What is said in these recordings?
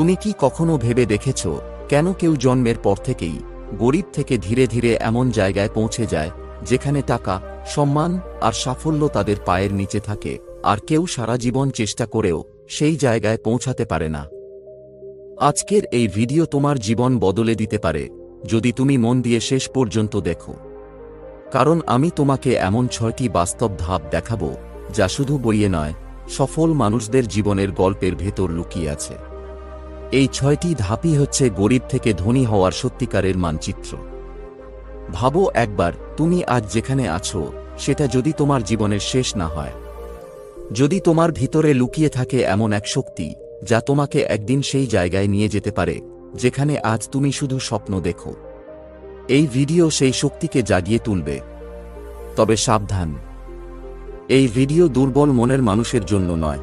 তুমি কি কখনো ভেবে দেখেছ কেন কেউ জন্মের পর থেকেই গরিব থেকে ধীরে ধীরে এমন জায়গায় পৌঁছে যায় যেখানে টাকা, সম্মান আর সাফল্য তাদের পায়ের নিচে থাকে, আর কেউ সারা জীবন চেষ্টা করেও সেই জায়গায় পৌঁছাতে পারে না? আজকের এই ভিডিও তোমার জীবন বদলে দিতে পারে যদি তুমি মন দিয়ে শেষ পর্যন্ত দেখো। কারণ আমি তোমাকে এমন 6টি বাস্তব ধাপ দেখাবো যা শুধু বইয়ে নয়, সফল মানুষদের জীবনের গল্পের ভেতর লুকিয়ে আছে। এই 6টি ধাপই হচ্ছে গরিব থেকে ধনী হওয়ার সত্যিকারের মানচিত্র। ভাবো একবার, তুমি আজ যেখানে আছো সেটা যদি তোমার জীবনের শেষ না হয়, যদি তোমার ভিতরে লুকিয়ে থাকে এমন এক শক্তি যা তোমাকে একদিন সেই জায়গায় নিয়ে যেতে পারে যেখানে আজ তুমি শুধু স্বপ্ন দেখো, এই ভিডিও সেই শক্তিকে জাগিয়ে তুলবে। তবে সাবধান, এই ভিডিও দুর্বল মনের মানুষের জন্য নয়।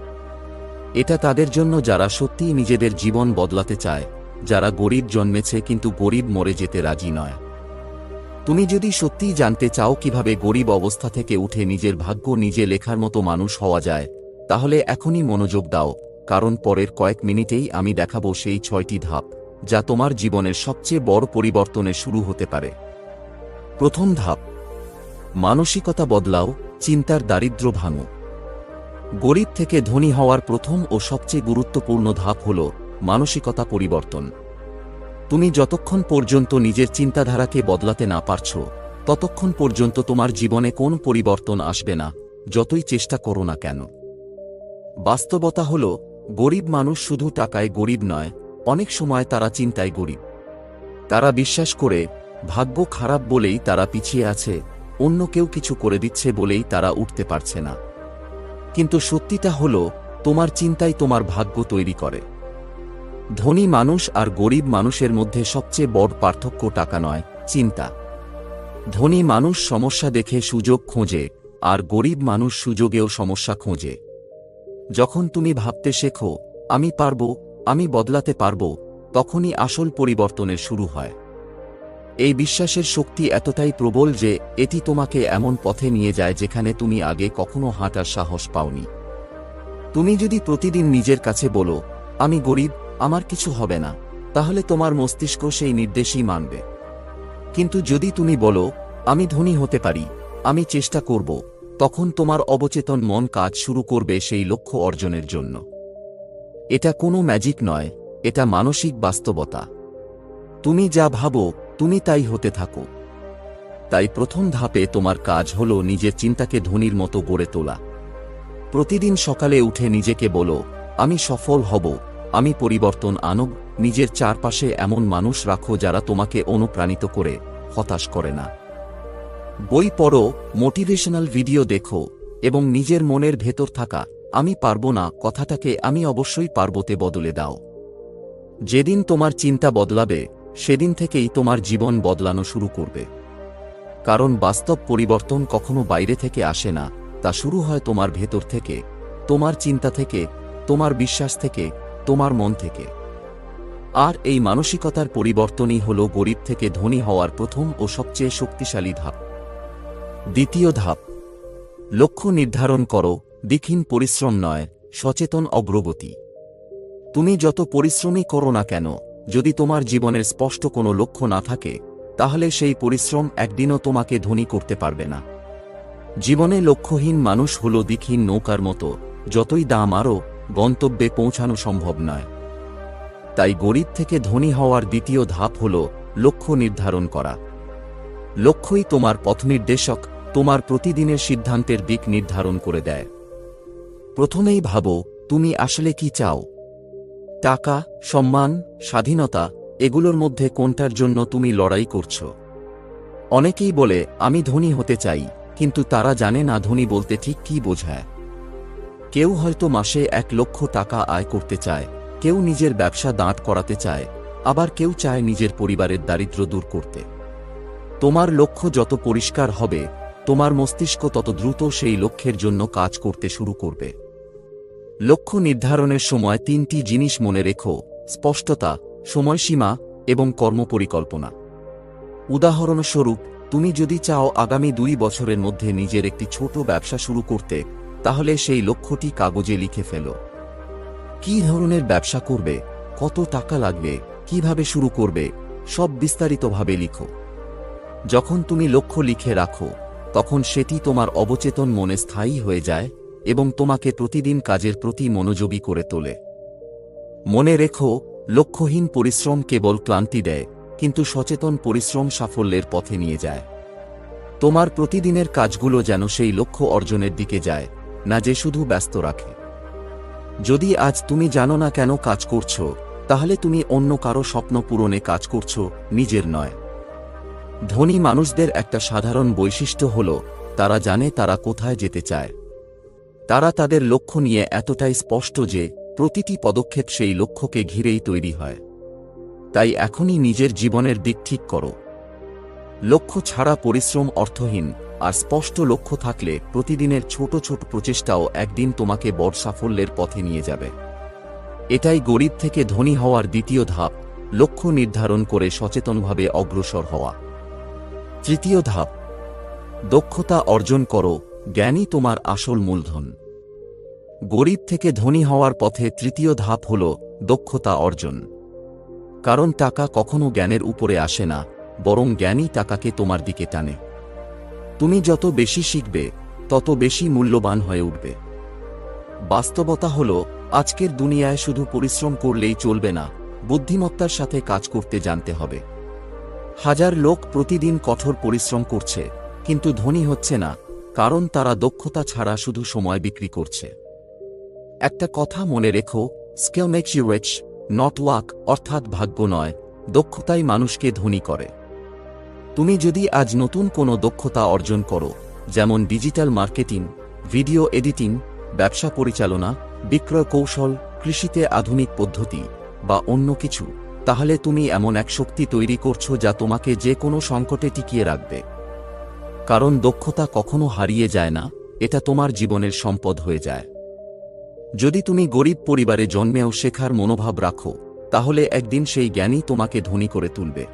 এটা তাদের জন্য যারা সত্যিই নিজেদের জীবন বদলাতে চায়, যারা গরিব জন্মেছে কিন্তু গরিব মরে যেতে রাজি নয়। তুমি যদি সত্যিই জানতে চাও কিভাবে গরিব অবস্থা থেকে উঠে নিজের ভাগ্য নিজে লেখার মতো মানুষ হওয়া যায়, তাহলে এখনই মনোযোগ দাও, কারণ পরের কয়েক মিনিটেই আমি দেখাবো সেই 6টি ধাপ যা তোমার জীবনের সবচেয়ে বড় পরিবর্তনের শুরু হতে পারে। প্রথম ধাপ, মানসিকতা বদলাও, চিন্তার দারিদ্র্য ভাঙো। গরিব থেকে ধনী হওয়ার প্রথম ও সবচেয়ে গুরুত্বপূর্ণ ধাপ হল মানসিকতা পরিবর্তন। তুমি যতক্ষণ পর্যন্ত নিজের চিন্তাধারাকে বদলাতে না পারছো, ততক্ষণ পর্যন্ত তোমার জীবনে কোন পরিবর্তন আসবে না, যতই চেষ্টা করো না কেন। বাস্তবতা হল, গরিব মানুষ শুধু টাকায় গরিব নয়, অনেক সময় তারা চিন্তায় গরিব। তারা বিশ্বাস করে ভাগ্য খারাপ বলেই তারা পিছিয়ে আছে, অন্য কেউ কিছু করে দিচ্ছে বলেই তারা উঠতে পারছে না। কিন্তু সত্যিটা হল, তোমার চিন্তাই তোমার ভাগ্য তৈরি করে। ধনী মানুষ আর গরিব মানুষের মধ্যে সবচেয়ে বড় পার্থক্য টাকা নয়, চিন্তা। ধনী মানুষ সমস্যা দেখে সুযোগ খোঁজে, আর গরিব মানুষ সুযোগেও সমস্যা খোঁজে। যখন তুমি ভাবতে শেখো, আমি পারব, আমি বদলাতে পারব, তখনই আসল পরিবর্তনের শুরু হয়। এই বিশ্বাসের শক্তি এতটাই প্রবল যে এটি তোমাকে এমন পথে নিয়ে যায় যেখানে তুমি আগে কখনো হাঁটার সাহস পাওনি। তুমি যদি প্রতিদিন নিজের কাছে বলো, আমি গরিব, আমার কিছু হবে না, তাহলে তোমার মস্তিষ্ক সেই নির্দেশই মানবে। কিন্তু যদি তুমি বলো, আমি ধনী হতে পারি, আমি চেষ্টা করব, তখন তোমার অবচেতন মন কাজ শুরু করবে সেই লক্ষ্য অর্জনের জন্য। এটা কোনো ম্যাজিক নয়, এটা মানসিক বাস্তবতা। তুমি যা ভাবো তুমি তাই হতে থাকো। তাই প্রথম ধাপে তোমার কাজ হল নিজের চিন্তাকে ধনীর মতো গড়ে তোলা। প্রতিদিন সকালে উঠে নিজেকে বলো, আমি সফল হব, আমি পরিবর্তন আনব। নিজের চারপাশে এমন মানুষ রাখো যারা তোমাকে অনুপ্রাণিত করে, হতাশ করে না। বই পড়ো, মোটিভেশনাল ভিডিও দেখো, এবং নিজের মনের ভেতর থাকা আমি পারবো না কথাটাকে আমি অবশ্যই পারবোতে বদলে দাও। যেদিন তোমার চিন্তা বদলাবে, সেদিন থেকেই তোমার জীবন বদলানো শুরু করবে। কারণ বাস্তব পরিবর্তন কখনো বাইরে থেকে আসে না, তা শুরু হয় তোমার ভেতর থেকে, তোমার চিন্তা থেকে, তোমার বিশ্বাস থেকে, তোমার মন থেকে। আর এই মানসিকতার পরিবর্তনই হল গরিব থেকে ধনী হওয়ার প্রথম ও সবচেয়ে শক্তিশালী ধাপ। দ্বিতীয় ধাপ, লক্ষ্য নির্ধারণ করো, দীক্ষিণ পরিশ্রম নয়, সচেতন অগ্রগতি। তুমি যত পরিশ্রমই করো না কেন, যদি তোমার জীবনের স্পষ্ট কোনো লক্ষ্য না থাকে, তাহলে সেই পরিশ্রম একদিনও তোমাকে ধনী করতে পারবে না। জীবনে লক্ষ্যহীন মানুষ হল দিকহীন নৌকার মতো, যতই দাম আরও, গন্তব্যে পৌঁছানো সম্ভব নয়। তাই গরিব থেকে ধনী হওয়ার দ্বিতীয় ধাপ হল লক্ষ্য নির্ধারণ করা। লক্ষ্যই তোমার পথনির্দেশক, তোমার প্রতিদিনের সিদ্ধান্তের দিক নির্ধারণ করে দেয়। প্রথমেই ভাবো, তুমি আসলে কি চাও? টাকা, সম্মান, স্বাধীনতা, এগুলোর মধ্যে কোনটার জন্য তুমি লড়াই করছো? অনেকেই বলে, আমি ধনী হতে চাই, কিন্তু তারা জানে না ধনী বলতে ঠিক কী বোঝায়। কেউ হয়তো মাসে 1 লক্ষ টাকা আয় করতে চায়, কেউ নিজের ব্যবসা দাঁড় করাতে চায়, আবার কেউ চায় নিজের পরিবারের দারিদ্র্য দূর করতে। তোমার লক্ষ্য যত পরিষ্কার হবে, তোমার মস্তিষ্ক তত দ্রুত সেই লক্ষ্যের জন্য কাজ করতে শুরু করবে। লক্ষ্য নির্ধারণের সময় 3টি জিনিস মনে রেখো: স্পষ্টতা, সময়সীমা এবং কর্মপরিকল্পনা। উদাহরণস্বরূপ, তুমি যদি চাও আগামী 2 বছরের মধ্যে নিজের একটি ছোট ব্যবসা শুরু করতে, তাহলে সেই লক্ষ্যটি কাগজে লিখে ফেলো। কী ধরনের ব্যবসা করবে, কত টাকা লাগবে, কিভাবে শুরু করবে, সব বিস্তারিতভাবে লিখো। যখন তুমি লক্ষ্য লিখে রাখো, তখন সেটি তোমার অবচেতন মনে স্থায়ী হয়ে যায় এবং তোমাকে প্রতিদিন কাজের প্রতি মনোযোগী করে তোলে। মনে রেখো, লক্ষ্যহীন পরিশ্রম কেবল ক্লান্তি দেয়, কিন্তু সচেতন পরিশ্রম সাফল্যের পথে নিয়ে যায়। তোমার প্রতিদিনের কাজগুলো যেন সেই লক্ষ্য অর্জনের দিকে যায়, না যে শুধু ব্যস্ত রাখে। যদি আজ তুমি জানো না কেন কাজ করছো, তাহলে তুমি অন্য কারো স্বপ্ন পূরণে কাজ করছো, নিজের নয়। ধনী মানুষদের একটা সাধারণ বৈশিষ্ট্য হল, তারা জানে তারা কোথায় যেতে চায়। তারা তাদের লক্ষ্য নিয়ে এতটাই স্পষ্ট যে প্রতিটি পদক্ষেপ সেই লক্ষ্যকে ঘিরেই তৈরি হয়। তাই এখনই নিজের জীবনের দিক ঠিক করো। লক্ষ্য ছাড়া পরিশ্রম অর্থহীন, আর স্পষ্ট লক্ষ্য থাকলে প্রতিদিনের ছোট ছোট প্রচেষ্টাও একদিন তোমাকে বড় সাফল্যের পথে নিয়ে যাবে। এটাই গরিব থেকে ধনী হওয়ার দ্বিতীয় ধাপ, লক্ষ্য নির্ধারণ করে সচেতনভাবে অগ্রসর হওয়া। তৃতীয় ধাপ, দক্ষতা অর্জন করো, জ্ঞানই তোমার আসল মূলধন। গরিব থেকে ধনী হওয়ার পথে তৃতীয় ধাপ হল দক্ষতা অর্জন। কারণ টাকা কখনো জ্ঞানের উপরে আসে না, বরং জ্ঞানই টাকাকে তোমার দিকে টানে। তুমি যত বেশি শিখবে, তত বেশি মূল্যবান হয়ে উঠবে। বাস্তবতা হল, আজকের দুনিয়ায় শুধু পরিশ্রম করলেই চলবে না, বুদ্ধিমত্তার সাথে কাজ করতে জানতে হবে। হাজার লোক প্রতিদিন কঠোর পরিশ্রম করছে, কিন্তু ধনী হচ্ছে না, কারণ তারা দক্ষতা ছাড়া শুধু সময় বিক্রি করছে। একটা কথা মনে রেখো, skill makes you rich, not luck, অর্থাৎ ভাগ্য নয়, দক্ষতাই মানুষকে ধনী করে। তুমি যদি আজ নতুন কোনো দক্ষতা অর্জন করো, যেমন ডিজিটাল মার্কেটিং, ভিডিও এডিটিং, ব্যবসা পরিচালনা, বিক্রয় কৌশল, কৃষিতে আধুনিক পদ্ধতি বা অন্য কিছু, তাহলে তুমি এমন এক শক্তি তৈরি করছো যা তোমাকে যে কোনো সংকটে টিকিয়ে রাখবে। কারণ দক্ষতা কখনো হারিয়ে যায় না, এটা তোমার জীবনের সম্পদ হয়ে যায়। যদি তুমি গরিব পরিবারে জন্মেও শেখার মনোভাব রাখো, তাহলে একদিন সেই জ্ঞানই তোমাকে ধনী করে তুলবে।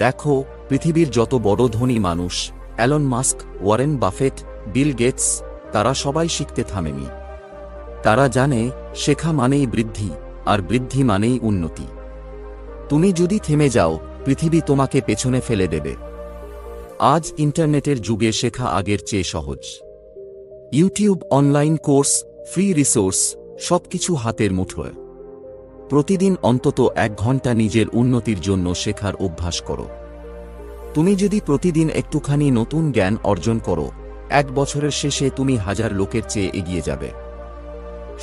দেখো, পৃথিবীর যত বড় ধনী মানুষ, Elon Musk, Warren Buffett, Bill Gates, তারা সবাই শিখতে থামেনি। তারা জানে, শেখা মানেই বৃদ্ধি, আর বৃদ্ধি মানেই উন্নতি। তুমি যদি থেমে যাও, পৃথিবী তোমাকে পেছনে ফেলে দেবে। আজ ইন্টারনেটের যুগে শেখা আগের চেয়ে সহজ। YouTube, online course, free resource, সবকিছু হাতের মুঠোয়। প্রতিদিন অন্তত 1 ঘন্টা নিজের উন্নতির জন্য শেখার অভ্যাস করো। তুমি যদি প্রতিদিন একটুখানি নতুন জ্ঞান অর্জন করো, 1 বছরের শেষে তুমি হাজার লোকের চেয়ে এগিয়ে যাবে।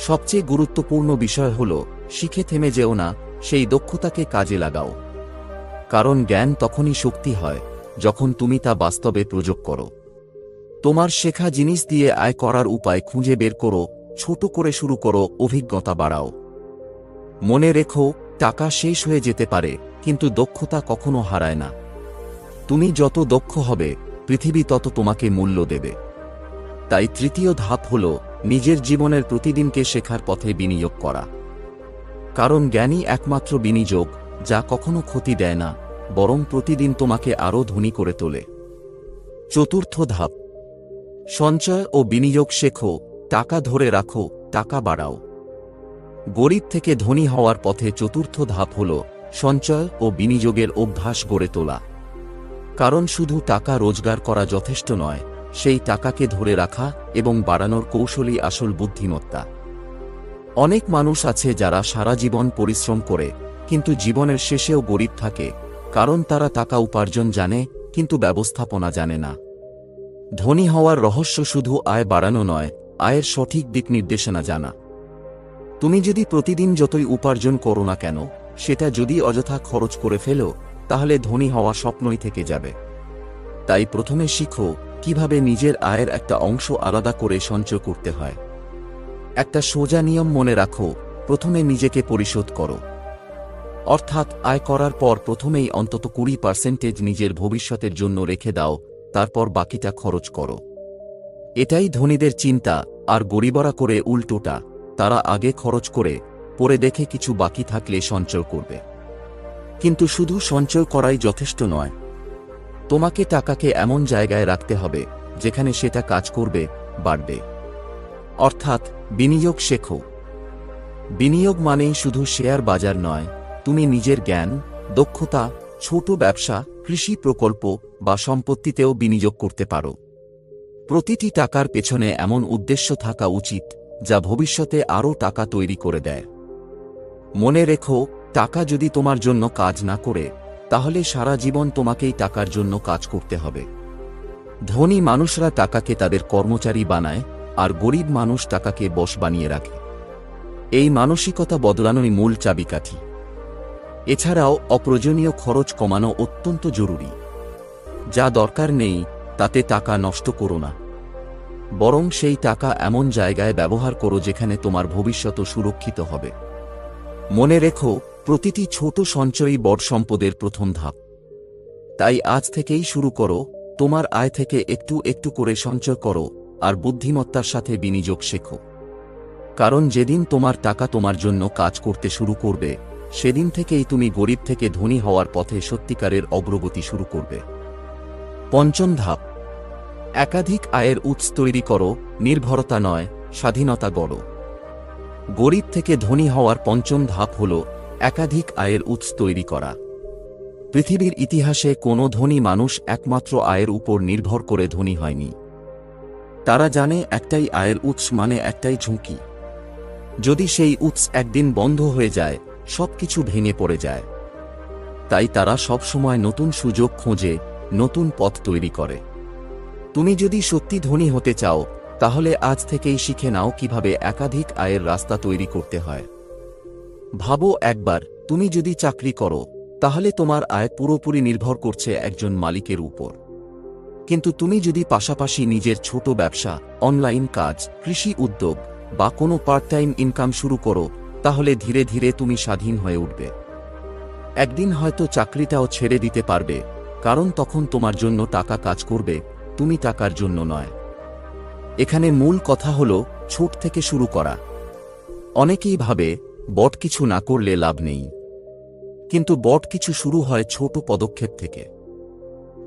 সবচেয়ে গুরুত্বপূর্ণ বিষয় হল, শিখে থেমে যেও না, সেই দক্ষতাকে কাজে লাগাও। কারণ জ্ঞান তখনই শক্তি হয়, যখন তুমি তা বাস্তবে প্রয়োগ করো। তোমার শেখা জিনিস দিয়ে আয় করার উপায় খুঁজে বের করো, ছোট করে শুরু করো, অভিজ্ঞতা বাড়াও। মনে রেখো, টাকা শেষ হয়ে যেতে পারে, কিন্তু দক্ষতা কখনো হারায় না। তুমি যত দক্ষ হবে, পৃথিবী তত তোমাকে মূল্য দেবে। তাই তৃতীয় ধাপ হল, নিজের জীবনের প্রতিদিনকে শেখার পথে বিনিয়োগ করা। কারণ জ্ঞানই একমাত্র বিনিয়োগ, যা কখনো ক্ষতি দেয় না, বরং প্রতিদিন তোমাকে আরও ধনী করে তোলে। চতুর্থ ধাপ, সঞ্চয় ও বিনিয়োগ শেখো, টাকা ধরে রাখো, টাকা বাড়াও। গরিব থেকে ধনী হওয়ার পথে চতুর্থ ধাপ হল সঞ্চয় ও বিনিয়োগের অভ্যাস গড়ে তোলা। কারণ শুধু টাকা রোজগার করা যথেষ্ট নয়, সেই টাকাকে ধরে রাখা এবং বাড়ানোর কৌশলই আসল বুদ্ধিমত্তা। অনেক মানুষ আছে যারা সারা জীবন পরিশ্রম করে, কিন্তু জীবনের শেষেও গরিব থাকে, কারণ তারা টাকা উপার্জন জানে, কিন্তু ব্যবস্থাপনা জানে না। ধনী হওয়ার রহস্য শুধু আয় বাড়ানো নয়, আয়ের সঠিক দিক নির্দেশনা জানা। তুমি যদি প্রতিদিন যতই উপার্জন করো না কেন, সেটা যদি অযথা খরচ করে ফেলো, তাহলে ধনী হওয়া স্বপ্নই থেকে যাবে। তাই প্রথমে শিখো কিভাবে নিজের আয়ের একটা অংশ আলাদা করে সঞ্চয় করতে হয়। একটা সোজা নিয়ম মনে রাখো, প্রথমে নিজেকে পরিশোধ করো। অর্থাৎ আয় করার পর প্রথমেই অন্তত 20% নিজের ভবিষ্যতের জন্য রেখে দাও, তারপর বাকিটা খরচ করো। এটাই ধনীদের চিন্তা, আর গরিবরা করে উল্টোটা, তারা আগে খরচ করে পরে দেখে কিছু বাকি থাকলে সঞ্চয় করবে। কিন্তু শুধু সঞ্চয় করাই যথেষ্ট নয়, তোমাকে টাকাকে এমন জায়গায় রাখতে হবে যেখানে সেটা কাজ করবে, বাড়বে। অর্থাৎ বিনিয়োগ শেখো। বিনিয়োগ মানেই শুধু শেয়ার বাজার নয়, তুমি নিজের জ্ঞান, দক্ষতা, ছোট ব্যবসা, কৃষি প্রকল্প বা সম্পত্তিতেও বিনিয়োগ করতে পারো। প্রতিটি টাকার পেছনে এমন উদ্দেশ্য থাকা উচিত যা ভবিষ্যতে আরও টাকা তৈরি করে দেয়। মনে রেখো, টাকা যদি তোমার জন্য কাজ না করে, তাহলে সারা জীবন তোমাকেই টাকার জন্য কাজ করতে হবে। ধনী মানুষরা টাকাকে তাদের কর্মচারী বানায়, আর গরিব মানুষ টাকাকে বশ বানিয়ে রাখে। এই মানসিকতা বদলানোই মূল চাবিকাঠি। এছাড়াও অপ্রয়োজনীয় খরচ কমানো অত্যন্ত জরুরি। যা দরকার নেই তাতে টাকা নষ্ট করো না, বরং সেই টাকা এমন জায়গায় ব্যবহার করো যেখানে তোমার ভবিষ্যৎ সুরক্ষিত হবে। মনে রেখো, প্রতিটি ছোট সঞ্চয়ই বড় সম্পদের প্রথম ধাপ। তাই আজ থেকেই শুরু করো, তোমার আয় থেকে একটু একটু করে সঞ্চয় করো আর বুদ্ধিমত্তার সাথে বিনিয়োগ শেখো। কারণ যেদিন তোমার টাকা তোমার জন্য কাজ করতে শুরু করবে, সেদিন থেকেই তুমি গরিব থেকে ধনী হওয়ার পথে সত্যিকারের অগ্রগতি শুরু করবে। পঞ্চম ধাপ, একাধিক আয়ের উৎস তৈরি করো, নির্ভরতা নয়, স্বাধীনতা গড়ো। গরিব থেকে ধনী হওয়ার পঞ্চম ধাপ হল একাধিক আয়ের উৎস তৈরি করা। পৃথিবীর ইতিহাসে কোনো ধনী মানুষ একমাত্র আয়ের উপর নির্ভর করে ধনী হয়নি। তারা জানে একটাই আয়ের উৎস মানে একটাই ঝুঁকি। যদি সেই উৎস একদিন বন্ধ হয়ে যায়, সবকিছু ভেঙে পড়ে যায়। তাই তারা সবসময় নতুন সুযোগ খোঁজে, নতুন পথ তৈরি করে। তুমি যদি সত্যি ধনী হতে চাও, তাহলে আজ থেকেই শিখে নাও কিভাবে একাধিক আয়ের রাস্তা তৈরি করতে হয়। ভাবো একবার, তুমি যদি চাকরি করো, তাহলে তোমার আয় পুরোপুরি নির্ভর করছে একজন মালিকের উপর। কিন্তু তুমি যদি পাশাপাশি নিজের ছোট ব্যবসা, অনলাইন কাজ, কৃষি উদ্যোগ বা কোনো পার্ট টাইম ইনকাম শুরু করো, তাহলে ধীরে ধীরে তুমি স্বাধীন হয়ে উঠবে। একদিন হয়তো চাকরিটাও ছেড়ে দিতে পারবে, কারণ তখন তোমার জন্য টাকা কাজ করবে, তুমি টাকার জন্য নয়। এখানে মূল কথা হলো ছোট থেকে শুরু করা। অনেকেই ভাবে বড় কিছু না করলে লাভ নেই, কিন্তু বড় কিছু শুরু হয় ছোট পদক্ষেপ থেকে।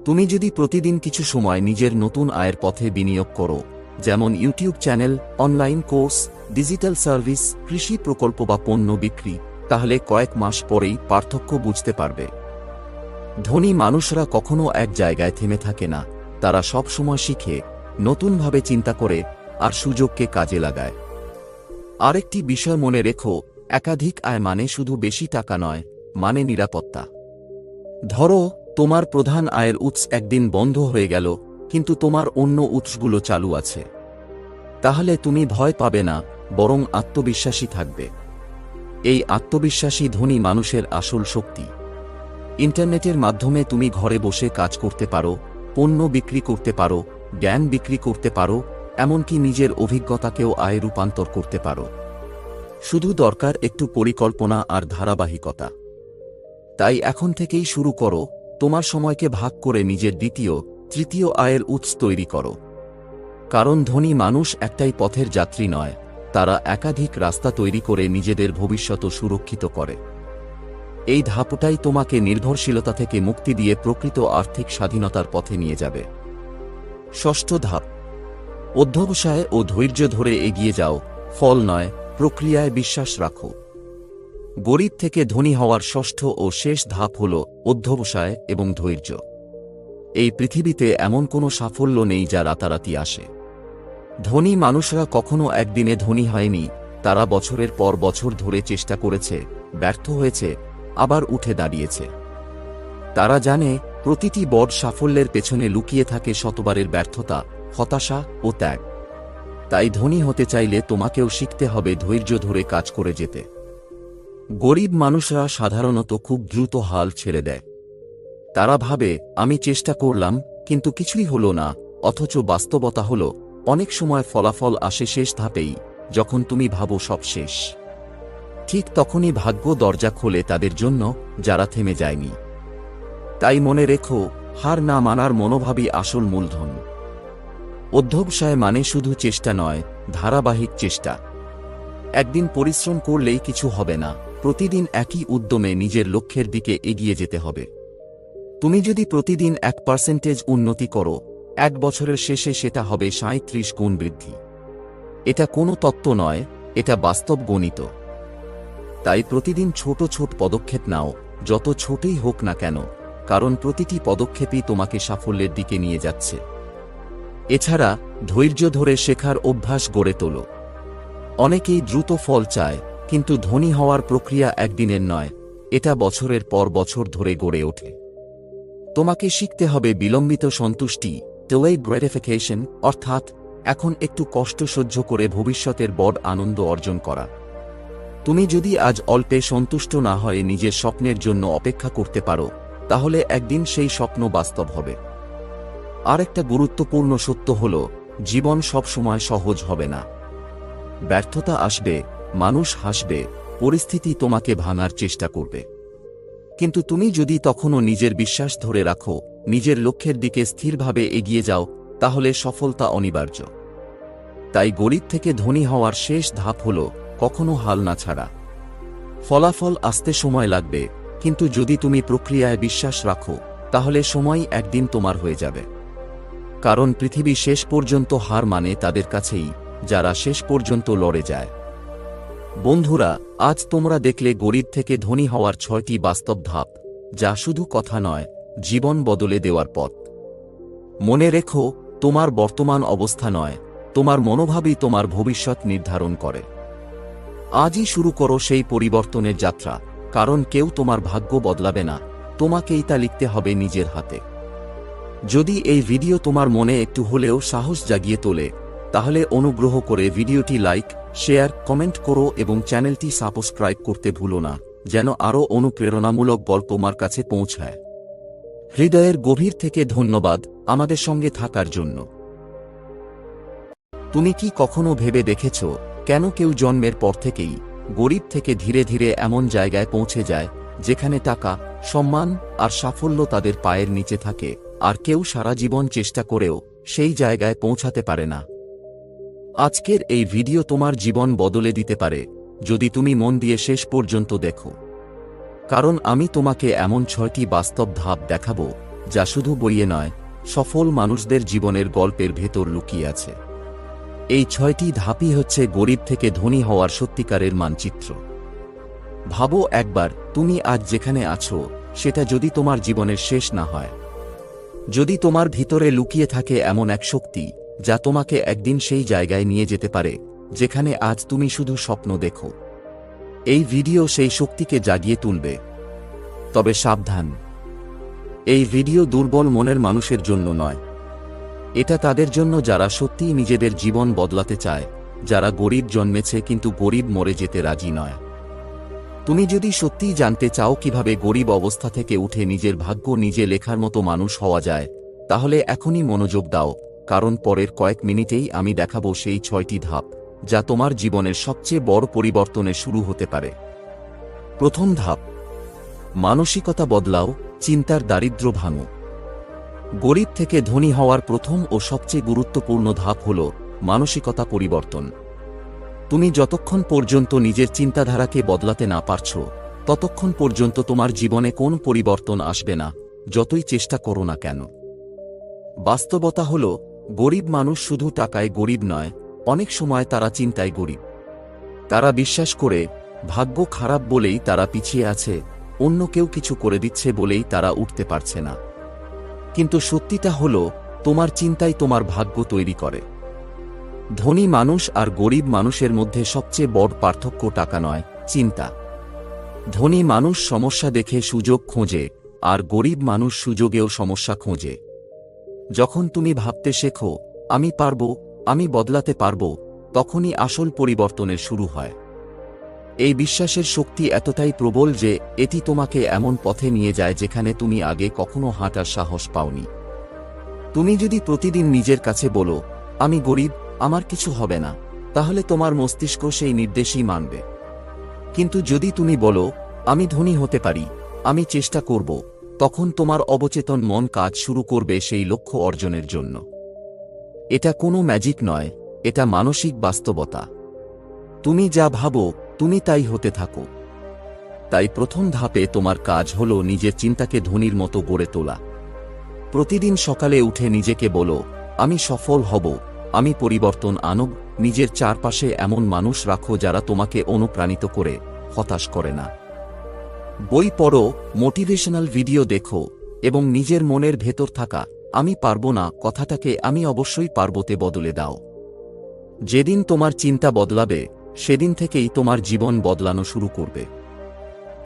তুমি যদি প্রতিদিন কিছু সময় নিজের নতুন আয়ের পথে বিনিয়োগ করো, যেমন YouTube channel, online course, digital service, কৃষি প্রকল্প বা পণ্য বিক্রি, তাহলে কয়েক মাস পরেই পার্থক্য বুঝতে পারবে। ধনী মানুষরা কখনো এক জায়গায় থেমে থাকে না, তারা সব সময় শিখে, নতুনভাবে চিন্তা করে আর সুযোগকে কাজে লাগায়। আরেকটি বিষয় মনে রেখো, একাধিক আয় মানে শুধু বেশি টাকা নয়, মানে নিরাপত্তা। ধরো, তোমার প্রধান আয়ের উৎস একদিন বন্ধ হয়ে গেল, কিন্তু তোমার অন্য উৎসগুলো চালু আছে। তাহলে তুমি ভয় পাবে না, বরং আত্মবিশ্বাসী থাকবে। এই আত্মবিশ্বাসী ধনী মানুষের আসল শক্তি। ইন্টারনেটের মাধ্যমে তুমি ঘরে বসে কাজ করতে পারো, পণ্য বিক্রি করতে পারো, জ্ঞান বিক্রি করতে পারো, এমনকি নিজের অভিজ্ঞতাকেও আয়ে রূপান্তর করতে পারো। শুধু দরকার একটু পরিকল্পনা আর ধারাবাহিকতা। তাই এখন থেকেই শুরু করো, তোমার সময়কে ভাগ করে নিজের দ্বিতীয়, তৃতীয় আয়ের উৎস তৈরি করো। কারণ ধনী মানুষ একটাই পথের যাত্রী নয়, তারা একাধিক রাস্তা তৈরি করে নিজেদের ভবিষ্যৎ সুরক্ষিত করে। এই ধাপটাই তোমাকে নির্ভরশীলতা থেকে মুক্তি দিয়ে প্রকৃত আর্থিক স্বাধীনতার পথে নিয়ে যাবে। ষষ্ঠ ধাপ, অধ্যবসায় ও ধৈর্য ধরে এগিয়ে যাও, ফল নয়, প্রক্রিয়ায় বিশ্বাস রাখো। গরিব থেকে ধনী হওয়ার ষষ্ঠ ও শেষ ধাপ হল অধ্যবসায় এবং ধৈর্য। এই পৃথিবীতে এমন কোনো সাফল্য নেই যা রাতারাতি আসে। ধনী মানুষরা কখনো একদিনে ধনী হয়নি, তারা বছরের পর বছর ধরে চেষ্টা করেছে, ব্যর্থ হয়েছে, আবার উঠে দাঁড়িয়েছে। তারা জানে প্রতিটি বড় সাফল্যের পেছনে লুকিয়ে থাকে শতবারের ব্যর্থতা, হতাশা ও ত্যাগ। তাই ধনী হতে চাইলে তোমাকেও শিখতে হবে ধৈর্য ধরে কাজ করে যেতে। গরিব মানুষরা সাধারণত খুব দ্রুত হাল ছেড়ে দেয়। তারা ভাবে, আমি চেষ্টা করলাম কিন্তু কিছুই হলো না, অথচ বাস্তবতা হলো অনেক সময় ফলাফল আসে শেষ ধাপেই, যখন তুমি ভাবো সব শেষ। ঠিক তখনই ভাগ্য দরজা খোলে তাদের জন্য, যারা থেমে যায়নি। তাই মনে রেখো, হার না মানার মনোভাবই আসল মূলধন। অধ্যবসায় মানে শুধু চেষ্টা নয়, ধারাবাহিক চেষ্টা। একদিন পরিশ্রম করলেই কিছু হবে না, প্রতিদিন একই উদ্যমে নিজের লক্ষ্যের দিকে এগিয়ে যেতে হবে। তুমি যদি প্রতিদিন 1% উন্নতি করো, এক বছরের শেষে সেটা হবে 37 গুণ বৃদ্ধি। এটা কোনো তত্ত্ব নয়, এটা বাস্তব গণিত। তাই প্রতিদিন ছোট ছোট পদক্ষেপ নাও, যত ছোটই হোক না কেন, কারণ প্রতিটি পদক্ষেপই তোমাকে সাফল্যের দিকে নিয়ে যাচ্ছে। এছাড়া ধৈর্য ধরে শেখার অভ্যাস গড়ে তোলো। অনেকেই দ্রুত ফল চায়, কিন্তু ধনী হওয়ার প্রক্রিয়া একদিনের নয়, এটা বছরের পর বছর ধরে গড়ে ওঠে। তোমাকে শিখতে হবে বিলম্বিত সন্তুষ্টি, delayed gratification, অর্থাৎ এখন একটু কষ্ট সহ্য করে ভবিষ্যতের বড় আনন্দ অর্জন করা। তুমি যদি আজ অল্পে সন্তুষ্ট না হয়ে নিজের স্বপ্নের জন্য অপেক্ষা করতে পারো, তাহলে একদিন সেই স্বপ্ন বাস্তব হবে। আরেকটা গুরুত্বপূর্ণ সত্য হল, জীবন সবসময় সহজ হবে না। ব্যর্থতা আসবে, মানুষ হাসবে, পরিস্থিতি তোমাকে ভাঙার চেষ্টা করবে। কিন্তু তুমি যদি তখনও নিজের বিশ্বাস ধরে রাখো, নিজের লক্ষ্যের দিকে স্থিরভাবে এগিয়ে যাও, তাহলে সফলতা অনিবার্য। তাই গরিব থেকে ধনী হওয়ার শেষ ধাপ হল কখনো হাল না ছাড়া। ফলাফল আসতে সময় লাগবে, কিন্তু যদি তুমি প্রক্রিয়ায় বিশ্বাস রাখো, তাহলে সময় একদিন তোমার হয়ে যাবে। কারণ পৃথিবী শেষ পর্যন্ত হার মানে তাদের কাছেই, যারা শেষ পর্যন্ত লড়ে যায়। বন্ধুরা, আজ তোমরা দেখলে গরিব থেকে ধনী হওয়ার 6টি বাস্তব ধাপ, যা শুধু কথা নয়, জীবন বদলে দেওয়ার পথ। মনে রেখো, তোমার বর্তমান অবস্থা নয়, তোমার মনোভাবই তোমার ভবিষ্যৎ নির্ধারণ করে। আজই শুরু করো সেই পরিবর্তনের যাত্রা, কারণ কেউ তোমার ভাগ্য বদলাবে না, তোমাকেই তা লিখতে হবে নিজের হাতে। যদি এই ভিডিও তোমার মনে একটু হলেও সাহস জাগিয়ে তোলে, তাহলে অনুগ্রহ করে ভিডিওটি লাইক, শেয়ার, কমেন্ট করো এবং চ্যানেলটি সাবস্ক্রাইব করতে ভুলো না, যেন আরও অনুপ্রেরণামূলক গল্প তোমার কাছে পৌঁছায়। হৃদয়ের গভীর থেকে ধন্যবাদ আমাদের সঙ্গে থাকার জন্য। তুমি কি কখনো ভেবে দেখেছ, কেন কেউ জন্মের পর থেকেই গরিব থেকে ধীরে ধীরে এমন জায়গায় পৌঁছে যায়, যেখানে টাকা, সম্মান আর সাফল্য তাদের পায়ের নিচে থাকে, আর কেউ সারা জীবন চেষ্টা করেও সেই জায়গায় পৌঁছাতে পারে না? আজকের এই ভিডিও তোমার জীবন বদলে দিতে পারে, যদি তুমি মন দিয়ে শেষ পর্যন্ত দেখো। কারণ আমি তোমাকে এমন 6টি বাস্তব ধাপ দেখাবো, যা শুধু বইয়ে নয়, সফল মানুষদের জীবনের গল্পের ভেতর লুকিয়ে আছে। এই 6টি ধাপই হচ্ছে গরিব থেকে ধনী হওয়ার সত্যিকারের মানচিত্র। ভাবো একবার, তুমি আজ যেখানে আছো, সেটা যদি তোমার জীবনের শেষ না হয়, যদি তোমার ভিতরে লুকিয়ে থাকে এমন এক শক্তি, যা তোমাকে একদিন সেই জায়গায় নিয়ে যেতে পারে, যেখানে আজ তুমি শুধু স্বপ্ন দেখো। এই ভিডিও সেই শক্তিকে জাগিয়ে তুলবে। তবে সাবধান, এই ভিডিও দুর্বল মনের মানুষের জন্য নয়। এটা তাদের জন্য যারা সত্যিই নিজেদের জীবন বদলাতে চায়, যারা গরিব জন্মেছে কিন্তু গরিব মরে যেতে রাজি নয়। তুমি যদি সত্যিই জানতে চাও কিভাবে গরিব অবস্থা থেকে উঠে নিজের ভাগ্য নিজে লেখার মতো মানুষ হওয়া যায়, তাহলে এখনই মনোযোগ দাও, কারণ পরের কয়েক মিনিটেই আমি দেখাবো সেই 6টি ধাপ, যা তোমার জীবনের সবচেয়ে বড় পরিবর্তনের শুরু হতে পারে। প্রথম ধাপ, মানসিকতা বদলাও, চিন্তার দারিদ্র্য ভাঙো। গরিব থেকে ধনী হওয়ার প্রথম ও সবচেয়ে গুরুত্বপূর্ণ ধাপ হল মানসিকতা পরিবর্তন। তুমি যতক্ষণ পর্যন্ত নিজের চিন্তাধারাকে বদলাতে না পারছো, ততক্ষণ পর্যন্ত তোমার জীবনে কোন পরিবর্তন আসবে না, যতই চেষ্টা করো না কেন। বাস্তবতা হল, গরিব মানুষ শুধু টাকায় গরিব নয়, অনেক সময় তারা চিন্তায় গরিব। তারা বিশ্বাস করে, ভাগ্য খারাপ বলেই তারা পিছিয়ে আছে, অন্য কেউ কিছু করে দিচ্ছে বলেই তারা উঠতে পারছে না। কিন্তু সত্যিটা হল, তোমার চিন্তাই তোমার ভাগ্য তৈরি করে। ধনী মানুষ আর গরিব মানুষের মধ্যে সবচেয়ে বড় পার্থক্য টাকা নয়, চিন্তা। ধনী মানুষ সমস্যা দেখে সুযোগ খোঁজে, আর গরিব মানুষ সুযোগেও সমস্যা খোঁজে। যখন তুমি ভাবতে শেখো, আমি পারব, আমি বদলাতে পারব, তখনই আসল পরিবর্তনের শুরু হয়। এই বিশ্বাসের শক্তি এতটাই প্রবল যে এটি তোমাকে এমন পথে নিয়ে যায় যেখানে তুমি আগে কখনো হাঁটার সাহস পাওনি। তুমি যদি প্রতিদিন নিজের কাছে বলো, আমি গরিব, আমার কিছু হবে না, তাহলে তোমার মস্তিষ্ক সেই নির্দেশই মানবে। কিন্তু যদি তুমি বলো, আমি ধনী হতে পারি, আমি চেষ্টা করব, তখন তোমার অবচেতন মন কাজ শুরু করবে সেই লক্ষ্য অর্জনের জন্য। এটা কোনো ম্যাজিক নয়, এটা মানসিক বাস্তবতা। তুমি যা ভাবো, তুমি তাই হতে থাকো। তাই প্রথম ধাপে তোমার কাজ হলো নিজের চিন্তাকে ধনীর মতো গড়ে তোলা। প্রতিদিন সকালে উঠে নিজেকে বলো, আমি সফল হব, আমি পরিবর্তন আনব। নিজের চারপাশে এমন মানুষ রাখো যারা তোমাকে অনুপ্রাণিত করে, হতাশ করে না। বই পড়ো, মোটিভেশনাল ভিডিও দেখো এবং নিজের মনের ভেতর থাকা আমি পারবো না কথাটাকে আমি অবশ্যই পারবোতে বদলে দাও। যেদিন তোমার চিন্তা বদলাবে সেদিন থেকেই তোমার জীবন বদলানো শুরু করবে।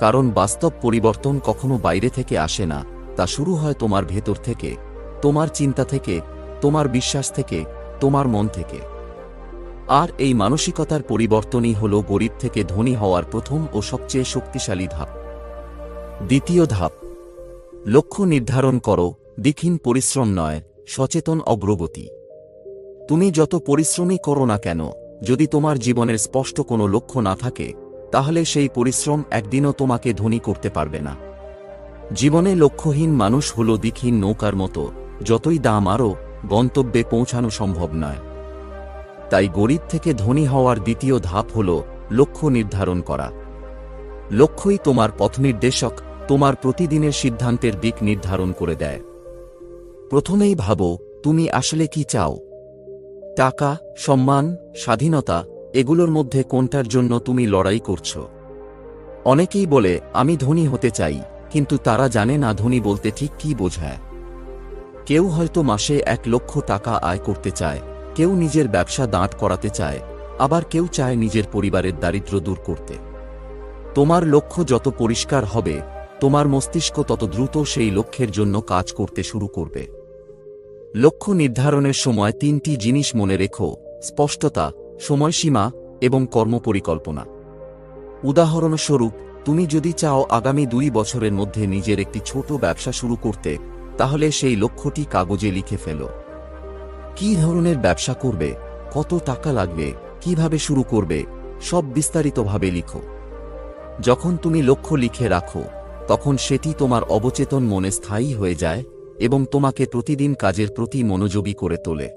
কারণ বাস্তব পরিবর্তন কখনো বাইরে থেকে আসে না, তা শুরু হয় তোমার ভেতর থেকে, তোমার চিন্তা থেকে, তোমার বিশ্বাস থেকে, তোমার মন থেকে। আর এই মানসিকতার পরিবর্তনই হল গরিব থেকে ধনী হওয়ার প্রথম ও সবচেয়ে শক্তিশালী ধাপ। দ্বিতীয় ধাপ, লক্ষ্য নির্ধারণ করো, দীক্ষিণ পরিশ্রম নয়, সচেতন অগ্রগতি। তুমি যত পরিশ্রমই করো না কেন, যদি তোমার জীবনের স্পষ্ট কোনো লক্ষ্য না থাকে, তাহলে সেই পরিশ্রম একদিনও তোমাকে ধনী করতে পারবে না। জীবনে লক্ষ্যহীন মানুষ হল দিকহীন নৌকার মতো, যতই দাম আরও, গন্তব্যে পৌঁছানো সম্ভব নয়। তাই গরিব থেকে ধনী হওয়ার দ্বিতীয় ধাপ হল লক্ষ্য নির্ধারণ করা। লক্ষ্যই তোমার পথনির্দেশক, তোমার প্রতিদিনের সিদ্ধান্তের দিক নির্ধারণ করে দেয়। প্রথমেই ভাবো, তুমি আসলে কি চাও? টাকা, সম্মান, স্বাধীনতা, এগুলোর মধ্যে কোনটার জন্য তুমি লড়াই করছো? অনেকেই বলে আমি ধনী হতে চাই, কিন্তু তারা জানে না ধনী বলতে ঠিক কী বোঝায়। কেউ হয়তো মাসে 1 লক্ষ টাকা আয় করতে চায়, কেউ নিজের ব্যবসা দাঁড় করাতে চায়, আবার কেউ চায় নিজের পরিবারের দারিদ্র্য দূর করতে। তোমার লক্ষ্য যত পরিষ্কার হবে, তোমার মস্তিষ্ক তত দ্রুত সেই লক্ষ্যের জন্য কাজ করতে শুরু করবে। লক্ষ্য নির্ধারণের সময় 3টি জিনিস মনে রেখো: স্পষ্টতা, সময়সীমা এবং কর্মপরিকল্পনা। উদাহরণস্বরূপ, তুমি যদি চাও আগামী 2 বছরের মধ্যে নিজের একটি ছোট ব্যবসা শুরু করতে, তাহলে সেই লক্ষ্যটি কাগজে লিখে ফেলো। কী ধরনের ব্যবসা করবে, কত টাকা লাগবে, কিভাবে শুরু করবে, সব বিস্তারিতভাবে লিখো। যখন তুমি লক্ষ্য লিখে রাখো, তখন সেটি তোমার অবচেতন মনে স্থায়ী হয়ে যায় এবং তোমাকে প্রতিদিন কাজের প্রতি মনোযোগী করে তোলে।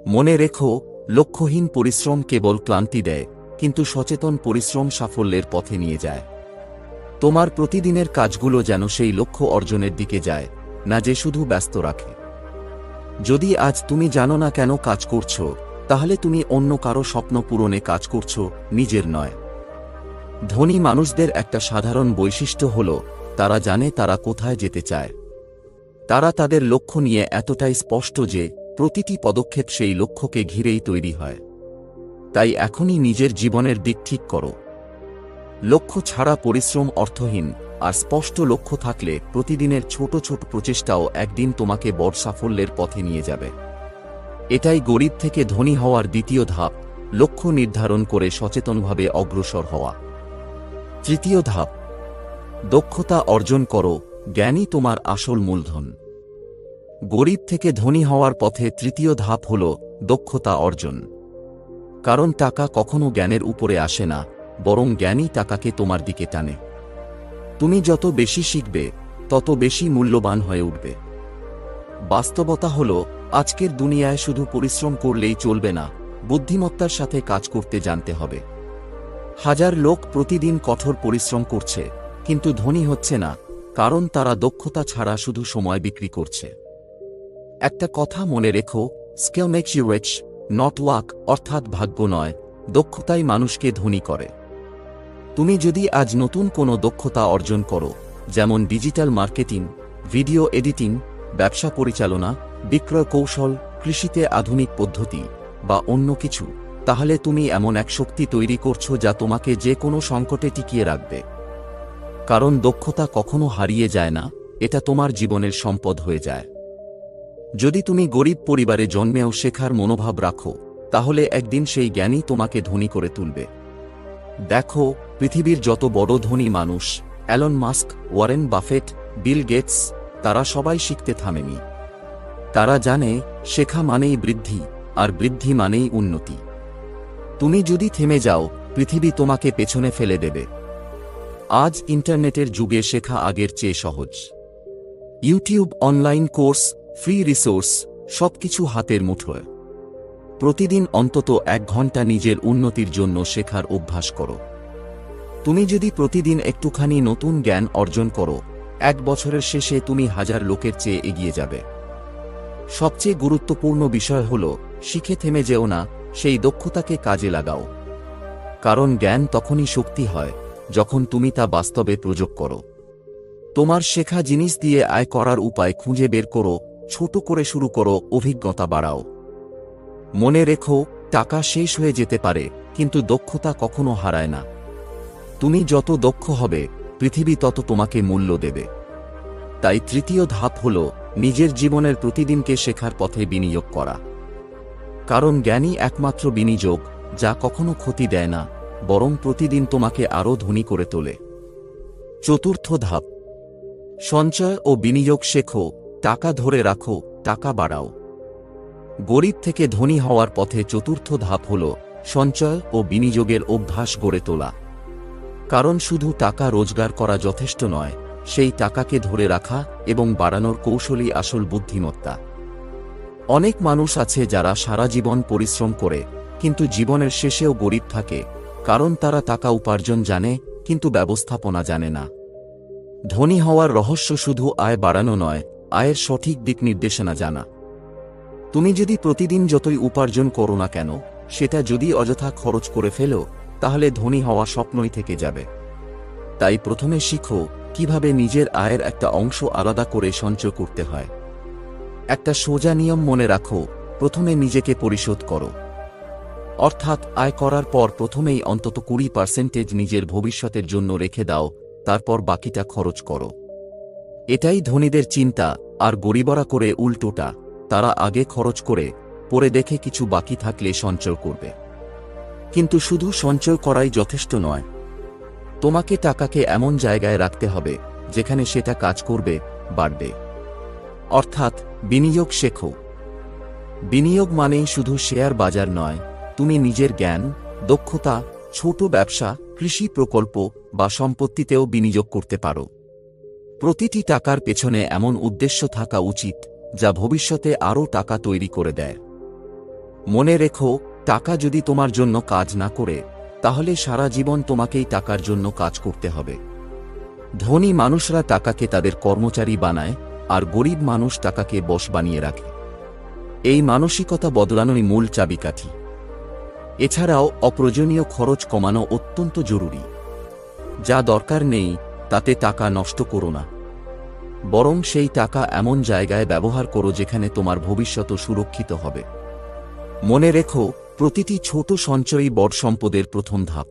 মনে রেখো, লক্ষ্যহীন পরিশ্রম কেবল ক্লান্তি দেয়, কিন্তু সচেতন পরিশ্রম সাফল্যের পথে নিয়ে যায়। তোমার প্রতিদিনের কাজগুলো যেন সেই লক্ষ্য অর্জনের দিকে যায়, না যে শুধু ব্যস্ত রাখে। যদি আজ তুমি জানো না কেন কাজ করছো, তাহলে তুমি অন্য কারো স্বপ্ন পূরণে কাজ করছো, নিজের নয়। ধনী মানুষদের একটা সাধারণ বৈশিষ্ট্য হল, তারা জানে তারা কোথায় যেতে চায়। তারা তাদের লক্ষ্য নিয়ে এতটাই স্পষ্ট যে প্রতিটি পদক্ষেপ সেই লক্ষ্যকে ঘিরেই তৈরি হয়। তাই এখনই নিজের জীবনের দিক ঠিক করো। লক্ষ্য ছাড়া পরিশ্রম অর্থহীন, আর স্পষ্ট লক্ষ্য থাকলে প্রতিদিনের ছোট ছোট প্রচেষ্টাও একদিন তোমাকে বড় সাফল্যের পথে নিয়ে যাবে। এটাই গরিব থেকে ধনী হওয়ার দ্বিতীয় ধাপ, লক্ষ্য নির্ধারণ করে সচেতনভাবে অগ্রসর হওয়া। তৃতীয় ধাপ, দক্ষতা অর্জন করো, জ্ঞানই তোমার আসল মূলধন। গরিব থেকে ধনী হওয়ার পথে তৃতীয় ধাপ হল দক্ষতা অর্জন। কারণ টাকা কখনো জ্ঞানের উপরে আসে না, বরং জ্ঞানই টাকাকে তোমার দিকে টানে। তুমি যত বেশি শিখবে, তত বেশি মূল্যবান হয়ে উঠবে। বাস্তবতা হল, আজকের দুনিয়ায় শুধু পরিশ্রম করলেই চলবে না, বুদ্ধিমত্তার সাথে কাজ করতে জানতে হবে। হাজার লোক প্রতিদিন কঠোর পরিশ্রম করছে, কিন্তু ধনী হচ্ছে না, কারণ তারা দক্ষতা ছাড়া শুধু সময় বিক্রি করছে। একটা কথা মনে রেখো, skill makes you rich, not walk, অর্থাৎ ভাগ্য নয়, দক্ষতাই মানুষকে ধনী করে। তুমি যদি আজ নতুন কোনো দক্ষতা অর্জন করো, যেমন ডিজিটাল মার্কেটিং, ভিডিও এডিটিং, ব্যবসা পরিচালনা, বিক্রয় কৌশল, কৃষিতে আধুনিক পদ্ধতি বা অন্য কিছু, তাহলে তুমি এমন এক শক্তি তৈরি করছো যা তোমাকে যে কোনো সংকটে টিকিয়ে রাখবে। কারণ দক্ষতা কখনো হারিয়ে যায় না, এটা তোমার জীবনের সম্পদ হয়ে যায়। যদি তুমি গরিব পরিবারে জন্মেও শেখার মনোভাব রাখো, তাহলে একদিন সেই জ্ঞানই তোমাকে ধনী করে তুলবে। দেখো, পৃথিবীর যত বড় ধনী মানুষ, Elon Musk, Warren Buffett, Bill Gates, তারা সবাই শিখতে থামেনি। তারা জানে, শেখা মানেই বৃদ্ধি, আর বৃদ্ধি মানেই উন্নতি। তুমি যদি থেমে যাও, পৃথিবী তোমাকে পেছনে ফেলে দেবে। আজ ইন্টারনেটের যুগে শেখা আগের চেয়ে সহজ। YouTube, online course, free resource, সবকিছু হাতের মুঠোয়। প্রতিদিন অন্তত 1 ঘন্টা নিজের উন্নতির জন্য শেখার অভ্যাস করো। তুমি যদি প্রতিদিন একটুখানি নতুন জ্ঞান অর্জন করো, 1 বছরের শেষে তুমি হাজার লোকের চেয়ে এগিয়ে যাবে। সবচেয়ে গুরুত্বপূর্ণ বিষয় হল, শিখে থেমে যেও না, সেই দক্ষতাকে কাজে লাগাও। কারণ জ্ঞান তখনই শক্তি হয় যখন তুমি তা বাস্তবে প্রয়োগ করো। তোমার শেখা জিনিস দিয়ে আয় করার উপায় খুঁজে বের করো, ছোট করে শুরু করো, অভিজ্ঞতা বাড়াও। মনে রেখো, টাকা শেষ হয়ে যেতে পারে, কিন্তু দক্ষতা কখনো হারায় না। তুমি যত দক্ষ হবে, পৃথিবী তত তোমাকে মূল্য দেবে। তাই তৃতীয় ধাপ হল নিজের জীবনের প্রতিদিনকে শেখার পথে বিনিয়োগ করা। কারণ জ্ঞানই একমাত্র বিনিয়োগ যা কখনো ক্ষতি দেয় না, বরং প্রতিদিন তোমাকে আরও ধনী করে তোলে। চতুর্থ ধাপ, সঞ্চয় ও বিনিয়োগ শেখো, টাকা ধরে রাখো, টাকা বাড়াও। গরিব থেকে ধনী হওয়ার পথে চতুর্থ ধাপ হল সঞ্চয় ও বিনিয়োগের অভ্যাস গড়ে তোলা। কারণ শুধু টাকা রোজগার করা যথেষ্ট নয়, সেই টাকাকে ধরে রাখা এবং বাড়ানোর কৌশলই আসল বুদ্ধিমত্তা। অনেক মানুষ আছে যারা সারা জীবন পরিশ্রম করে কিন্তু জীবনের শেষেও গরিব থাকে, কারণ তারা টাকা উপার্জন জানে কিন্তু ব্যবস্থাপনা জানে না। ধনী হওয়ার রহস্য শুধু আয় বাড়ানো নয়, আয়ের সঠিক দিক নির্দেশনা জানা। তুমি যদি প্রতিদিন যতই উপার্জন করো না কেন, সেটা যদি অযথা খরচ করে ফেলো, তাহলে ধনী হওয়া স্বপ্নই থেকে যাবে। তাই প্রথমে শিখো কিভাবে নিজের আয়ের একটা অংশ আলাদা করে সঞ্চয় করতে হয়। একটা সোজা নিয়ম মনে রাখো, প্রথমে নিজেকে পরিশোধ করো। অর্থাৎ আয় করার পর প্রথমেই অন্তত 20% নিজের ভবিষ্যতের জন্য রেখে দাও, তারপর বাকিটা খরচ করো। এটাই ধনীদের চিন্তা, আর গরিবরা করে উল্টোটা। তারা আগে খরচ করে পরে দেখে কিছু বাকি থাকলে সঞ্চয় করবে। কিন্তু শুধু সঞ্চয় করাই যথেষ্ট নয়, তোমাকে টাকাকে এমন জায়গায় রাখতে হবে যেখানে সেটা কাজ করবে, বাড়বে। অর্থাৎ বিনিয়োগ শেখো। বিনিয়োগ মানেই শুধু শেয়ার বাজার নয়, তুমি নিজের জ্ঞান, দক্ষতা, ছোট ব্যবসা, কৃষি প্রকল্প বা সম্পত্তিতেও বিনিয়োগ করতে পারো। প্রতিটি টাকার পেছনে এমন উদ্দেশ্য থাকা উচিত যা ভবিষ্যতে আরও টাকা তৈরি করে দেয়। মনে রেখো, টাকা যদি তোমার জন্য কাজ না করে, তাহলে সারা জীবন তোমাকেই টাকার জন্য কাজ করতে হবে। ধনী মানুষরা টাকাকে তাদের কর্মচারী বানায়, আর গরিব মানুষ টাকাকে বশ বানিয়ে রাখে। এই মানসিকতা বদলানোই মূল চাবিকাঠি। এছাড়াও অপ্রয়োজনীয় খরচ কমানো অত্যন্ত জরুরি। যা দরকার নেই তাতে টাকা নষ্ট করো না, বরং সেই টাকা এমন জায়গায় ব্যবহার করো যেখানে তোমার ভবিষ্যৎ সুরক্ষিত হবে। মনে রেখো, প্রতিটি ছোট সঞ্চয়ই বড় সম্পদের প্রথম ধাপ।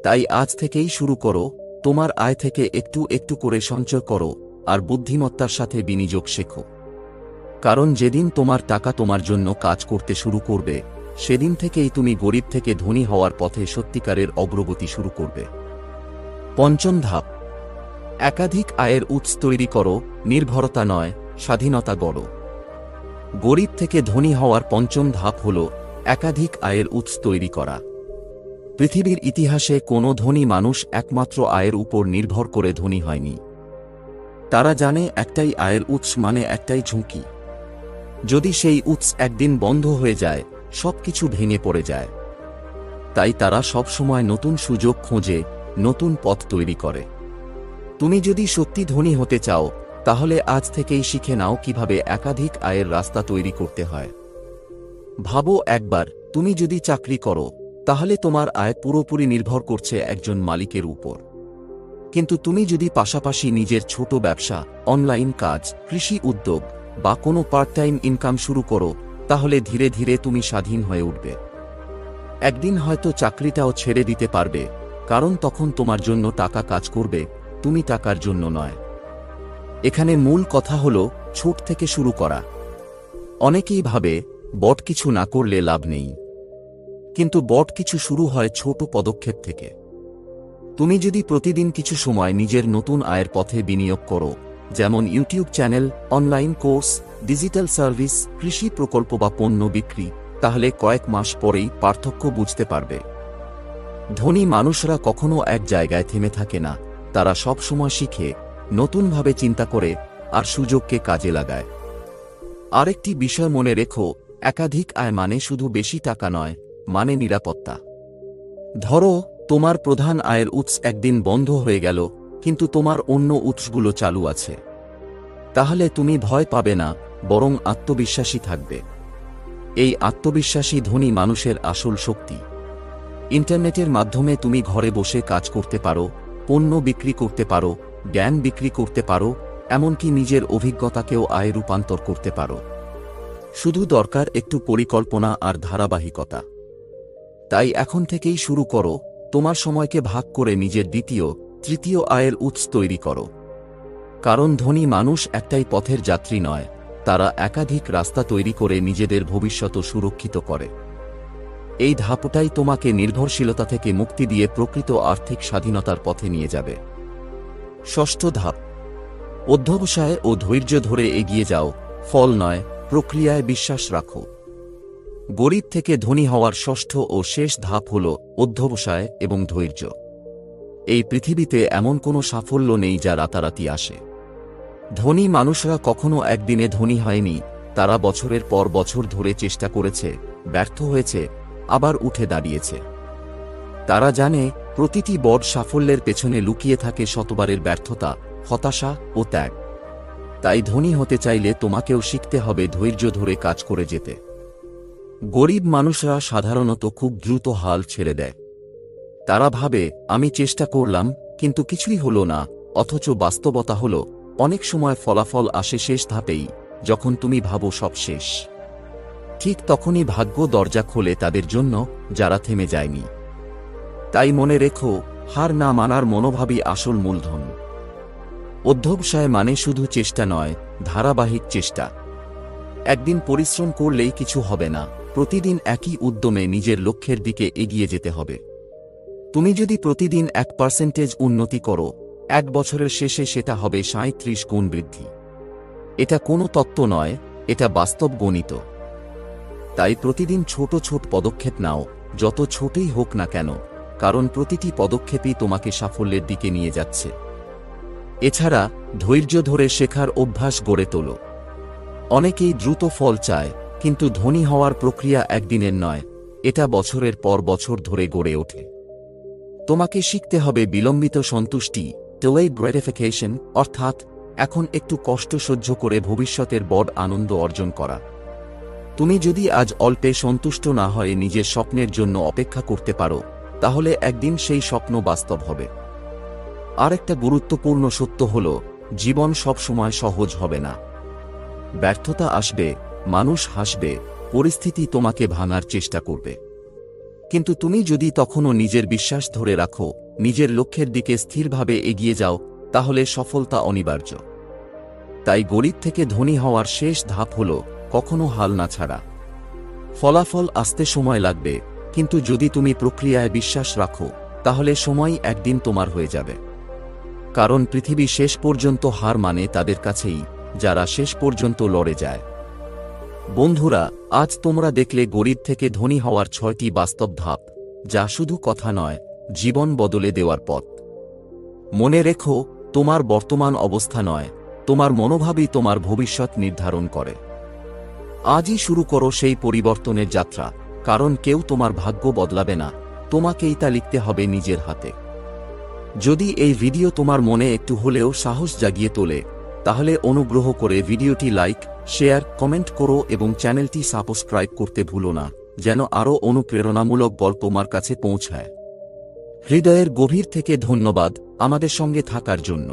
তাই আজ থেকেই শুরু করো, তোমার আয় থেকে একটু একটু করে সঞ্চয় করো, আর বুদ্ধিমত্তার সাথে বিনিয়োগ শেখো। কারণ যেদিন তোমার টাকা তোমার জন্য কাজ করতে শুরু করবে, সেদিন থেকেই তুমি গরিব থেকে ধনী হওয়ার পথে সত্যিকারের অগ্রগতি শুরু করবে। পঞ্চম ধাপ, একাধিক আয়ের উৎস তৈরি করো, নির্ভরতা নয়, স্বাধীনতা গড়ো। গরিব থেকে ধনী হওয়ার পঞ্চম ধাপ হল একাধিক আয়ের উৎস তৈরি করা। পৃথিবীর ইতিহাসে কোনো ধনী মানুষ একমাত্র আয়ের উপর নির্ভর করে ধনী হয়নি। তারা জানে একটাই আয়ের উৎস মানে একটাই ঝুঁকি। যদি সেই উৎস একদিন বন্ধ হয়ে যায়, সবকিছু ভেঙে পড়ে যায়। তাই তারা সবসময় নতুন সুযোগ খোঁজে, নতুন পথ তৈরি করে। তুমি যদি সত্যি ধনী হতে চাও, তাহলে আজ থেকেই শিখে নাও কিভাবে একাধিক আয়ের রাস্তা তৈরি করতে হয়। ভাবো একবার, তুমি যদি চাকরি করো, তাহলে তোমার আয় পুরোপুরি নির্ভর করছে একজন মালিকের উপর। কিন্তু তুমি যদি পাশাপাশি নিজের ছোট ব্যবসা, অনলাইন কাজ, কৃষি উদ্যোগ বা কোনো পার্ট টাইম ইনকাম শুরু করো, তাহলে ধীরে ধীরে তুমি স্বাধীন হয়ে উঠবে। একদিন হয়তো চাকরিটাও ছেড়ে দিতে পারবে, কারণ তখন তোমার জন্য টাকা কাজ করবে, তুমি টাকার জন্য নয়। এখানে মূল কথা হলো ছোট থেকে শুরু করা। অনেকেই ভাবে বড় কিছু না করলে লাভ নেই, কিন্তু বড় কিছু শুরু হয় ছোট পদক্ষেপ থেকে। তুমি যদি প্রতিদিন কিছু সময় নিজের নতুন আয়ের পথে বিনিয়োগ করো, যেমন YouTube channel, online course, digital service, কৃষি প্রকল্প বা পণ্য বিক্রি, তাহলে কয়েক মাস পরেই পার্থক্য বুঝতে পারবে। ধনী মানুষরা কখনো এক জায়গায় থেমে থাকে না, তারা সব সময় শিখে, নতুনভাবে চিন্তা করে আর সুযোগকে কাজে লাগায়। আরেকটি বিষয় মনে রেখো, একাধিক আয় মানে শুধু বেশি টাকা নয়, মানে নিরাপত্তা। ধরো তোমার প্রধান আয়ের উৎস একদিন বন্ধ হয়ে গেল, কিন্তু তোমার অন্য উৎসগুলো চালু আছে। তাহলে তুমি ভয় পাবে না, বরং আত্মবিশ্বাসী থাকবে। এই আত্মবিশ্বাসী ধনী মানুষের আসল শক্তি। ইন্টারনেটের মাধ্যমে তুমি ঘরে বসে কাজ করতে পারো, পণ্য বিক্রি করতে পারো, জ্ঞান বিক্রি করতে পারো, এমনকি নিজের অভিজ্ঞতাকেও আয়ে রূপান্তর করতে পারো। শুধু দরকার একটু পরিকল্পনা আর ধারাবাহিকতা। তাই এখন থেকেই শুরু করো, তোমার সময়কে ভাগ করে নিজের দ্বিতীয়, তৃতীয় আয়ের উৎস তৈরি করো। কারণ ধনী মানুষ একটাই পথের যাত্রী নয়, তারা একাধিক রাস্তা তৈরি করে নিজেদের ভবিষ্যৎ সুরক্ষিত করে। এই ধাপটাই তোমাকে নির্ভরশীলতা থেকে মুক্তি দিয়ে প্রকৃত আর্থিক স্বাধীনতার পথে নিয়ে যাবে। ষষ্ঠ ধাপ, অধ্যবসায় ও ধৈর্য ধরে এগিয়ে যাও, ফল নয়, প্রক্রিয়ায় বিশ্বাস রাখো। গরিব থেকে ধনী হওয়ার ষষ্ঠ ও শেষ ধাপ হল অধ্যবসায় এবং ধৈর্য। এই পৃথিবীতে এমন কোনো সাফল্য নেই যা রাতারাতি আসে। ধনী মানুষরা কখনো একদিনে ধনী হয়নি, তারা বছরের পর বছর ধরে চেষ্টা করেছে, ব্যর্থ হয়েছে, আবার উঠে দাঁড়িয়েছে। তারা জানে প্রতিটি বড় সাফল্যের পেছনে লুকিয়ে থাকে শতবারের ব্যর্থতা, হতাশা ও ত্যাগ। তাই ধনী হতে চাইলে তোমাকেও শিখতে হবে ধৈর্য ধরে কাজ করে যেতে। গরিব মানুষরা সাধারণত খুব দ্রুত হাল ছেড়ে দেয়। তারা ভাবে, আমি চেষ্টা করলাম কিন্তু কিছুই হলো না, অথচ বাস্তবতা হল অনেক সময় ফলাফল আসে শেষ ধাপেই, যখন তুমি ভাবো সব শেষ। ঠিক তখনই ভাগ্য দরজা খোলে তাদের জন্য, যারা থেমে যায়নি। তাই মনে রেখো, হার না মানার মনোভাবই আসল মূলধন। অধ্যবসায় মানে শুধু চেষ্টা নয়, ধারাবাহিক চেষ্টা। একদিন পরিশ্রম করলেই কিছু হবে না, প্রতিদিন একই উদ্যমে নিজের লক্ষ্যের দিকে এগিয়ে যেতে হবে। তুমি যদি প্রতিদিন 1% উন্নতি করো, 1 বছরের শেষে সেটা হবে 37 গুণ বৃদ্ধি। এটা কোনো তত্ত্ব নয়, এটা বাস্তব গণিত। তাই প্রতিদিন ছোট ছোট পদক্ষেপ নাও, যত ছোটই হোক না কেন, কারণ প্রতিটি পদক্ষেপই তোমাকে সাফল্যের দিকে নিয়ে যাচ্ছে। এছাড়া ধৈর্য ধরে শেখার অভ্যাস গড়ে তোলো। অনেকেই দ্রুত ফল চায়, কিন্তু ধনী হওয়ার প্রক্রিয়া একদিনের নয়, এটা বছরের পর বছর ধরে গড়ে ওঠে। তোমাকে শিখতে হবে বিলম্বিত সন্তুষ্টি, delayed gratification, অর্থাৎ এখন একটু কষ্ট সহ্য করে ভবিষ্যতের বড় আনন্দ অর্জন করা। তুমি যদি আজ অল্পে সন্তুষ্ট না হয়ে নিজের স্বপ্নের জন্য অপেক্ষা করতে পারো, তাহলে একদিন সেই স্বপ্ন বাস্তব হবে। আরেকটা গুরুত্বপূর্ণ সত্য হল, জীবন সবসময় সহজ হবে না। ব্যর্থতা আসবে, মানুষ হাসবে, পরিস্থিতি তোমাকে ভাঙার চেষ্টা করবে। কিন্তু তুমি যদি তখনও নিজের বিশ্বাস ধরে রাখো, নিজের লক্ষ্যের দিকে স্থিরভাবে এগিয়ে যাও, তাহলে সফলতা অনিবার্য। তাই গরিব থেকে ধনী হওয়ার শেষ ধাপ হল কখনো হাল না ছাড়া। ফলাফল আসতে সময় লাগবে, কিন্তু যদি তুমি প্রক্রিয়ায় বিশ্বাস রাখো, তাহলে সময় একদিন তোমার হয়ে যাবে। কারণ পৃথিবী শেষ পর্যন্ত হার মানে তাদের কাছেই, যারা শেষ পর্যন্ত লড়ে যায়। বন্ধুরা, আজ তোমরা দেখলে গরিব থেকে ধনী হওয়ার 6টি বাস্তব ধাপ, যা শুধু কথা নয়, জীবন বদলে দেওয়ার পথ। মনে রেখো, তোমার বর্তমান অবস্থা নয়, তোমার মনোভাবই তোমার ভবিষ্যৎ নির্ধারণ করে। আজই শুরু করো সেই পরিবর্তনের যাত্রা, কারণ কেউ তোমার ভাগ্য বদলাবে না, তোমাকেই তা লিখতে হবে নিজের হাতে। যদি এই ভিডিও তোমার মনে একটু হলেও সাহস জাগিয়ে তোলে, তাহলে অনুগ্রহ করে ভিডিওটি লাইক, শেয়ার, কমেন্ট করো এবং চ্যানেলটি সাবস্ক্রাইব করতে ভুলো না, যেন আরও অনুপ্রেরণামূলক গল্প তোমার কাছে পৌঁছায়। হৃদয়ের গভীর থেকে ধন্যবাদ আমাদের সঙ্গে থাকার জন্য।